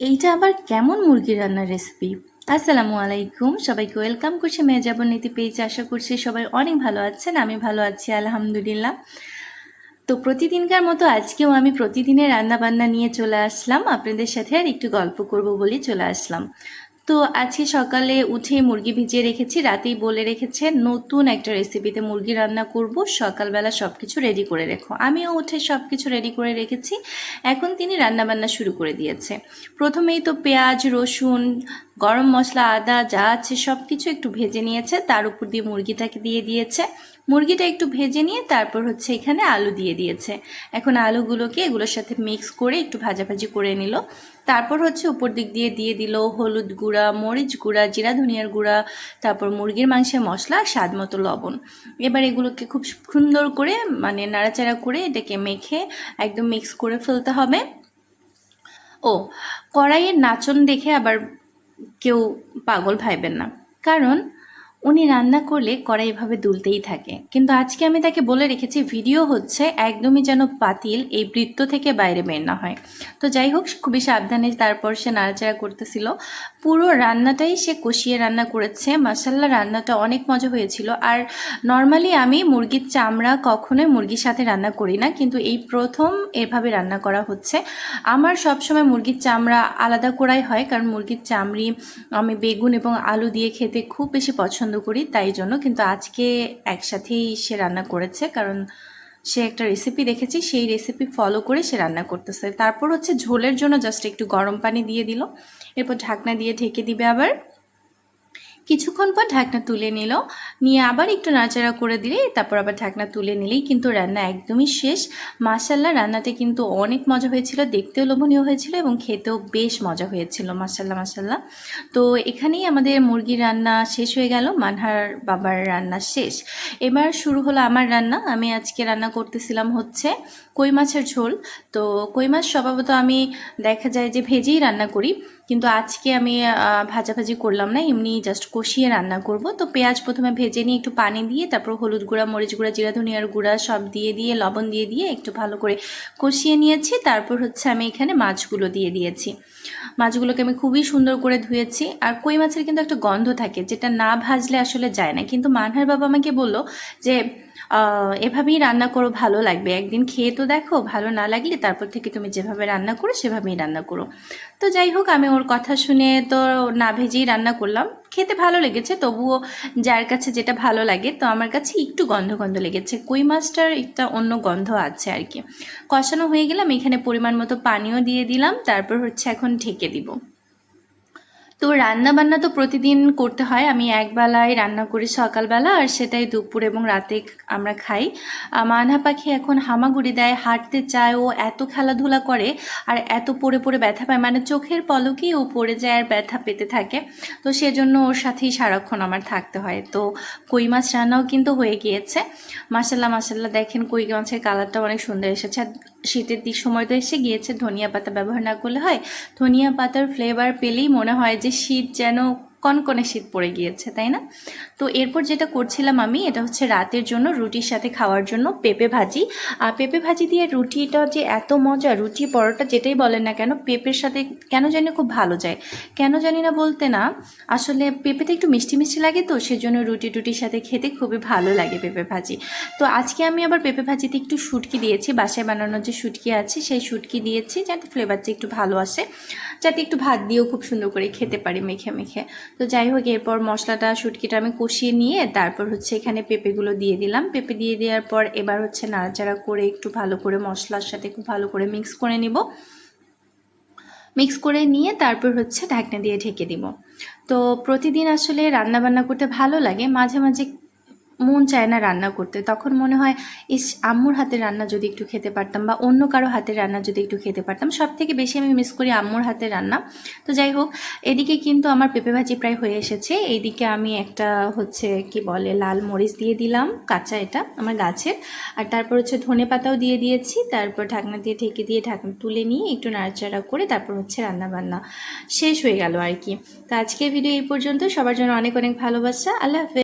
এইটা আবার কেমন মুরগি রান্নার রেসিপি? আসসালামু আলাইকুম, সবাইকে ওয়েলকাম করছি মেজাবন নীতি পেজে। আশা করছি সবাই অনেক ভালো আছেন, আমি ভালো আছি আলহামদুলিল্লাহ। তো প্রতিদিনকার মতো আজকেও আমি প্রতিদিনের রান্নাবান্না নিয়ে চলে আসলাম আপনাদের সাথে, আর একটু গল্প করব বলে চলে আসলাম। তো আজকে সকালে উঠে মুরগি ভিজিয়ে রেখেছি, রাতেই বলে রেখেছে নতুন একটা রেসিপিতে মুরগি রান্না করব, সকালবেলা সব কিছু রেডি করে রেখো। আমিও উঠে সব কিছু রেডি করে রেখেছি। এখন তিনি রান্নাবান্না শুরু করে দিয়েছে। প্রথমেই তো পেঁয়াজ, রসুন, গরম মশলা, আদা যা আছে সব কিছু একটু ভেজে নিয়েছে, তার উপর দিয়ে মুরগিটাকে দিয়ে দিয়েছে। মুরগিটা একটু ভেজে নিয়ে তারপর হচ্ছে এখানে আলু দিয়ে দিয়েছে। এখন আলুগুলোকে এগুলোর সাথে মিক্স করে একটু ভাজাভাজি করে নিল। তারপর হচ্ছে উপর দিক দিয়ে দিয়ে দিল হলুদ গুঁড়া, মরিচ গুঁড়া, জিরা ধনিয়ার গুঁড়া, তারপর মুরগির মাংসের মশলা, স্বাদ মতো লবণ। এবার এগুলোকে খুব সুন্দর করে মানে নাড়াচাড়া করে এটাকে মেখে একদম মিক্স করে ফেলতে হবে। ও, কড়াইয়ের নাচন দেখে আবার কেউ পাগল ভাইবেন না, কারণ উনি রান্না করলে কড়াই এভাবে দুলতেই থাকে। কিন্তু আজকে আমি তাকে বলে রেখেছি ভিডিও হচ্ছে, একদমই যেন পাতিল এই বৃত্ত থেকে বাইরে বের না হয়। তো যাই হোক, খুবই সাবধানে তারপর সে নাড়াচাড়া করতেছিল। পুরো রান্নাটাই সে কষিয়ে রান্না করেছে। মাসাল্লাহ, রান্নাটা অনেক মজা হয়েছিল। আর নর্মালি আমি মুরগির চামড়া কখনোই মুরগির সাথে রান্না করি না, কিন্তু এই প্রথম এভাবে রান্না করা হচ্ছে। আমার সবসময় মুরগির চামড়া আলাদা করাই হয়, কারণ মুরগির চামড়ি আমি বেগুন এবং আলু দিয়ে খেতে খুব বেশি পছন্দ করি, তাই জন্য। কিন্তু আজকে একসাথেই সে রান্না করেছে, কারণ সে একটা রেসিপি দেখেছি, সেই রেসিপি ফলো করে সে রান্না করতেছে। তারপর হচ্ছে ঝোলের জন্য জাস্ট একটু গরম পানি দিয়ে দিল, এরপর ঢাকনা দিয়ে ঢেকে দিবে। আবার কিছুক্ষণ পর ঢাকনা তুলে নিল, নিয়ে আবার একটু নাড়াচাড়া করে দিলে তারপর আবার ঢাকনা তুলে নিলেই কিন্তু রান্না একদমই শেষ। মাশাল্লাহ, রান্নাটা কিন্তু অনেক মজা হয়েছিল, দেখতেও লোভনীয় হয়েছিল এবং খেতেও বেশ মজা হয়েছিল। মাশাল্লাহ মাশাল্লাহ। তো এখানেই আমাদের মুরগির রান্না শেষ হয়ে গেল, মানহার বাবার রান্না শেষ। এবার শুরু হলো আমার রান্না। আমি আজকে রান্না করতেছিলাম হচ্ছে কই মাছের ঝোল। তো কই মাছ স্বভাবত আমি দেখা যায় যে ভেজেই রান্না করি, কিন্তু আজকে আমি ভাজাভাজি করলাম না, এমনি জাস্ট কষিয়ে রান্না করব। তো পেঁয়াজ প্রথমে ভেজে নিয়ে একটু পানি দিয়ে তারপর হলুদ গুঁড়া, মরিচ গুঁড়া, জিরা ধনিয়ার গুঁড়া সব দিয়ে দিয়ে লবণ দিয়ে দিয়ে একটু ভালো করে কষিয়ে নিয়েছি। তারপর হচ্ছে আমি এখানে মাছগুলো দিয়ে দিয়েছি। মাছগুলোকে আমি খুবই সুন্দর করে ধুয়েছি। আর কই মাছের কিন্তু একটা গন্ধ থাকে, যেটা না ভাজলে আসলে যায় না। কিন্তু মানহার বাবা আমাকে বলল যে এভাবেই রান্না করো, ভালো লাগবে, একদিন খেয়ে তো দেখো, ভালো না লাগলে তারপর থেকে তুমি যেভাবে রান্না করো সেভাবেই রান্না করো। তো যাই হোক, আমি ওর কথা শুনে তো না ভেজেই রান্না করলাম। খেতে ভালো লেগেছে, তবুও যার কাছে যেটা ভালো লাগে, তো আমার কাছে একটু গন্ধ গন্ধ লেগেছে। কই মাছটার একটা অন্য গন্ধ আছে আর কি। কষানো হয়ে গেলাম, এখানে পরিমাণ মতো পানিও দিয়ে দিলাম। তারপর হচ্ছে এখন ঢেকে দিব। তো রান্না বান্না তো প্রতিদিন করতে হয়। আমি একবেলায় রান্না করি সকালবেলা, আর সেটাই দুপুর এবং রাতে আমরা খাই। মানহা পাখি এখন হামাগুড়ি দেয়, হাঁটতে চায়, ও এত খেলাধুলা করে আর এত পড়ে পড়ে ব্যথা পায়, মানে চোখের পলকেই ও পড়ে যায় আর ব্যথা পেতে থাকে। তো সেজন্য ওর সাথেই সারাক্ষণ আমার থাকতে হয়। তো কই মাছ রান্নাও কিন্তু হয়ে গিয়েছে। মাসাল্লাহ মাসাল্লাহ, দেখেন কই মাছের কালারটা অনেক সুন্দর এসেছে। আর শীতের দিক সময় তো এসে গিয়েছে, ধনিয়া পাতা ব্যবহার না করলে হয়? ধনিয়া পাতার ফ্লেভার পেলেই মনে হয় যে শীত যেন কনকনে শীত পড়ে গিয়েছে, তাই না? তো এরপর যেটা করছিলাম আমি, এটা হচ্ছে রাতের জন্য রুটির সাথে খাওয়ার জন্য পেঁপে ভাজি। আর পেঁপে ভাজি দিয়ে রুটিটা যে এত মজা, রুটি পরোটা যেটাই বলেন না কেন, পেঁপের সাথে কেন জানি খুব ভালো যায়। কেন জানি না বলতে না, আসলে পেঁপেতে একটু মিষ্টি মিষ্টি লাগে, তো সেজন্য রুটি টুটির সাথে খেতে খুবই ভালো লাগে পেঁপে ভাজি। তো আজকে আমি আবার পেঁপে ভাজিতে একটু শুটকি দিয়েছি, বাসায় বানানো যে শুটকি আছে সেই শুটকি দিয়েছি, যাতে ফ্লেভারটা একটু ভালো আসে, যাতে একটু ভাত দিয়েও খুব সুন্দর করে খেতে পারি মেখে মেখে। তো যাই হোক, এরপর মশলাটা শুটকিটা আমি কষিয়ে নিয়ে তারপর হচ্ছে এখানে পেঁপেগুলো দিয়ে দিলাম। পেঁপে দিয়ে দেওয়ার পর এবার হচ্ছে নাড়াচাড়া করে একটু ভালো করে মশলার সাথে খুব ভালো করে মিক্স করে নিব। মিক্স করে নিয়ে তারপর হচ্ছে ঢাকনা দিয়ে ঢেকে দিব। তো প্রতিদিন আসলে রান্না বান্না করতে ভালো লাগে, মাঝে মাঝে মন চায় না রান্না করতে, তখন মনে হয় ইস, আম্মুর হাতের রান্না যদি একটু খেতে পারতাম, বা অন্য কারো হাতের রান্না যদি একটু খেতে পারতাম। সব থেকে বেশি আমি মিস করি আম্মুর হাতের রান্না। তো যাই হোক, এদিকে কিন্তু আমার পেঁপে ভাজি প্রায় হয়ে এসেছে। এইদিকে আমি একটা হচ্ছে কি বলে লাল মরিচ দিয়ে দিলাম, কাঁচা, এটা আমার গাছের। আর তারপর হচ্ছে ধনে পাতাও দিয়ে দিয়েছি। তারপর ঢাকনা দিয়ে ঢেকে দিয়ে ঢাকনা তুলে নিয়ে একটু নাড়াচাড়া করে তারপর হচ্ছে রান্না বান্না শেষ হয়ে গেল আর কি। তো আজকের ভিডিও এই পর্যন্ত। সবার জন্য অনেক অনেক ভালোবাসা। আল্লাহ হাফেজ।